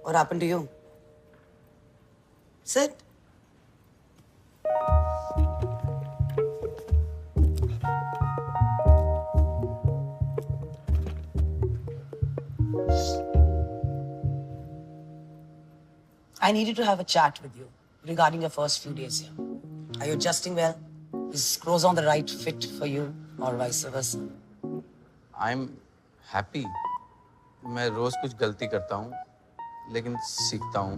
What happened to you? Sit. I needed to have a chat with you regarding your first few days here. Are you adjusting well? Is Croissant the right fit for you or vice versa? I'm happy. मैं रोज कुछ गलती करता हूँ, लेकिन सीखता हूँ.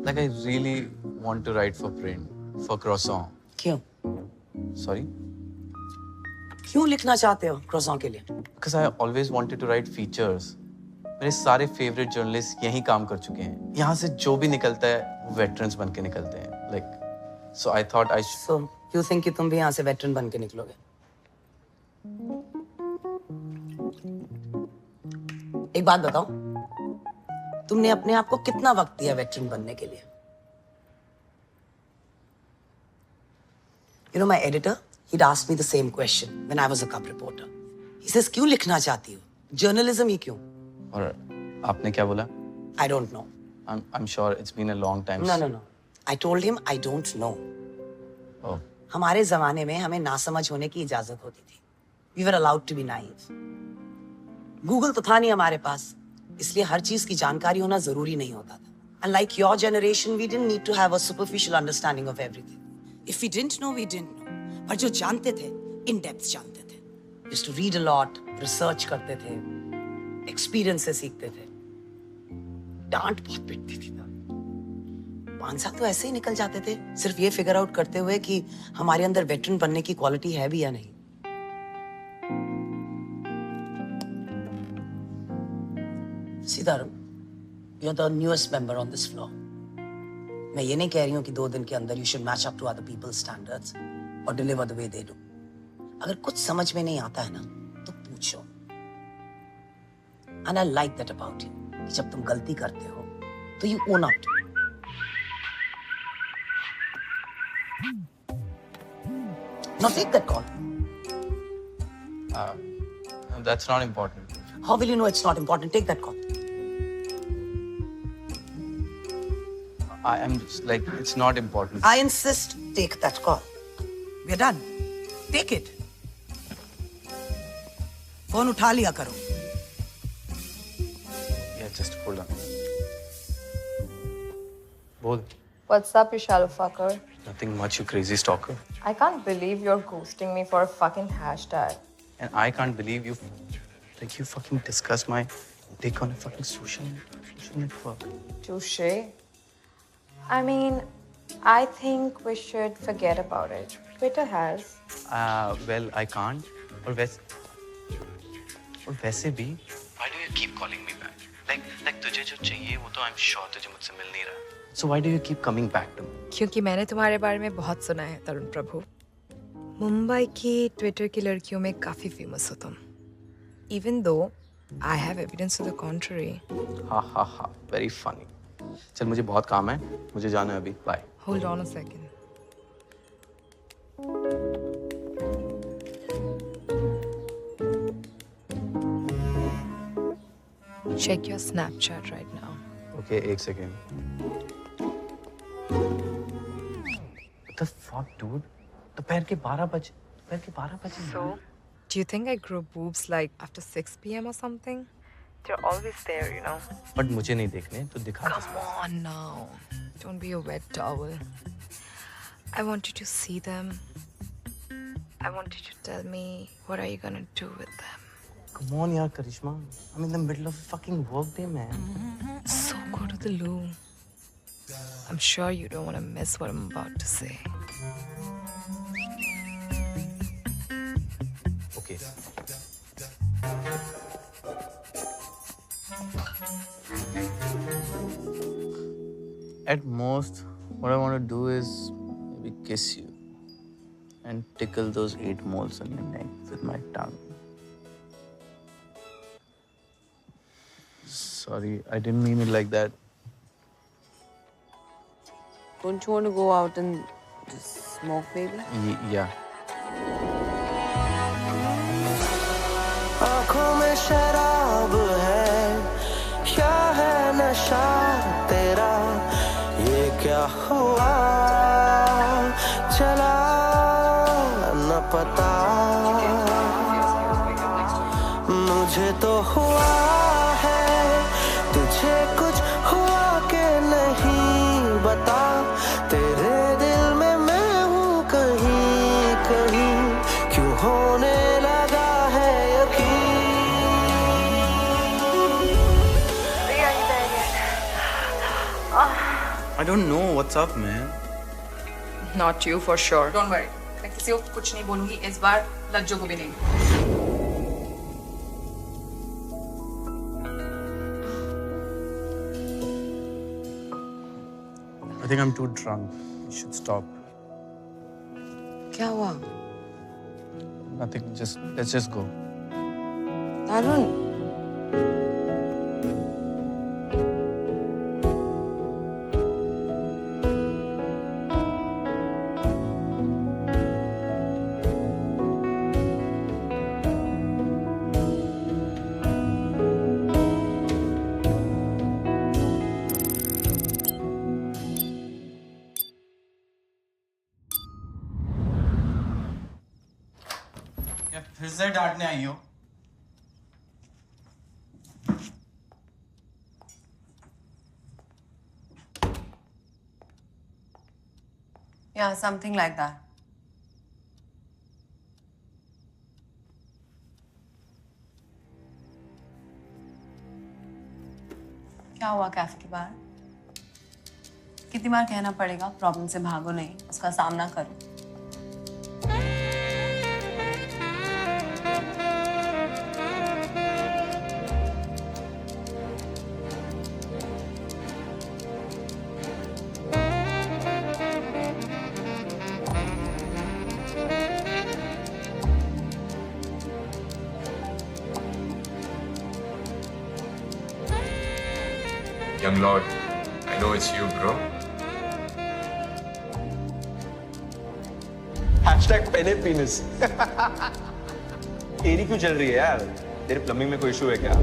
Like I really want to write for print, for Croissant. क्यों? Sorry? क्यों लिखना चाहते हो Croissant के लिए? Because I always wanted to write features. मेरे सारे favorite journalists यहीं काम कर चुके हैं. यहाँ से जो भी निकलता है, वो veterans बन के निकलते हैं. Like, so I thought I should. So you think कि तुम भी यहाँ से veteran बन के निकलोगे? एक बात बताओ, तुमने अपने आप को कितना वक्त दिया veteran बनने के लिए? You know my editor, he'd asked me the same question when I was a cub reporter. He says, क्यों लिखना चाहती हो? Journalism ही क्यों? और आपने क्या बोला? I don't know. I'm sure it's been a long time. No. I told him I don't know. Oh. हमारे जमाने में हमें नासमझ होने की इजाजत होती थी. We were allowed to be naive. Google तो था नहीं हमारे पास, इसलिए हर चीज की जानकारी होना जरूरी नहीं होता था. And like your generation, we didn't need to have a superficial understanding of everything. If we didn't know, we didn't know. पर जो जानते थे, in depth जानते थे. Used to read a lot, research करते थे, experience से सीखते थे. डांट बहुत पिटती थी ना. 5 साल तो ऐसे ही निकल जाते थे, सिर्फ ये फिगर आउट करते हुए कि हमारे अंदर वेटरन बनने की क्वालिटी है भी या नहीं. Sitaram, you're the newest member on this floor. मैं ये नहीं कह रही हूँ कि 2 दिन के अंदर you should match up to other people's standards or deliver the way they do. अगर कुछ समझ में नहीं आता है ना, तो पूछो. And I like that about you. कि जब तुम गलती करते हो, तो you own up to it. Now take that call. That's not important. How will you know it's not important? Take that call. I am like, it's not important. I insist, take that call. We're done. Take it. Phone उठा लिया करो. Yeah, just hold on. बोल. What's up, you shallow fucker? Nothing much, you crazy stalker. I can't believe you're ghosting me for a fucking hashtag. And I can't believe you fucking discussed my dick on a fucking social network. Touche. I mean, I think we should forget about it. Twitter has. Well, I can't. और वैसे भी. Why do you keep calling me back? Like तुझे जो चाहिए वो तो I'm sure तुझे मुझसे मिल नहीं रहा. So why do you keep coming back to me? क्योंकि मैंने तुम्हारे बारे में बहुत सुना है तरुण प्रभु. मुंबई की ट्विटर की लड़कियों में काफी फेमस हो तुम. Even though I have evidence to the contrary. Ha. Very funny. चल मुझे बहुत काम है. मुझे जाना है अभी. Bye. Hold on a second. Check your Snapchat right now. Okay, एक second. What the fuck, dude? दोपहर के 12 बजे. So, do you think I grow boobs like after 6 p.m. or something? They're always there, you know. But मुझे नहीं देखने, तो दिखा. Come on now. Don't be a wet towel. I want you to see them. I want you to tell me what are you gonna do with them. Come on, yaar, Karishma. I'm in the middle of a fucking work day, man. So go to the loo. I'm sure you don't want to miss what I'm about to say. Okay. At most, what I want to do is maybe kiss you and tickle those 8 moles on your neck with my tongue. Sorry, I didn't mean it like that. Don't you want to go out and just smoke, baby? Yeah. आँखों में शराब है क्या हुआ चला न पता, मुझे तो हुआ है, तुझे कुछ हुआ के नहीं बता, तेरे दिल में मैं हूँ कहीं कहीं, क्यों होने लगा है यकीन। I don't know what's up, man. Not you for sure. Don't worry. मैं किसी को कुछ नहीं बोलूंगी इस बार, लज्जो को भी नहीं। I think I'm too drunk. You should stop. क्या हुआ? Nothing. Let's just go. तारुण, क्या फिर से डांटने आई हो? yeah, something like that. क्या हुआ कैफे के बाहर? कितनी बार कहना पड़ेगा प्रॉब्लम से भागो नहीं, उसका सामना करो। Young Lord, I know it's you, bro. Hashtag पेने पीनस। तेरी क्यों चल रही है यार? तेरे प्लम्बिंग में कोई इशू है क्या?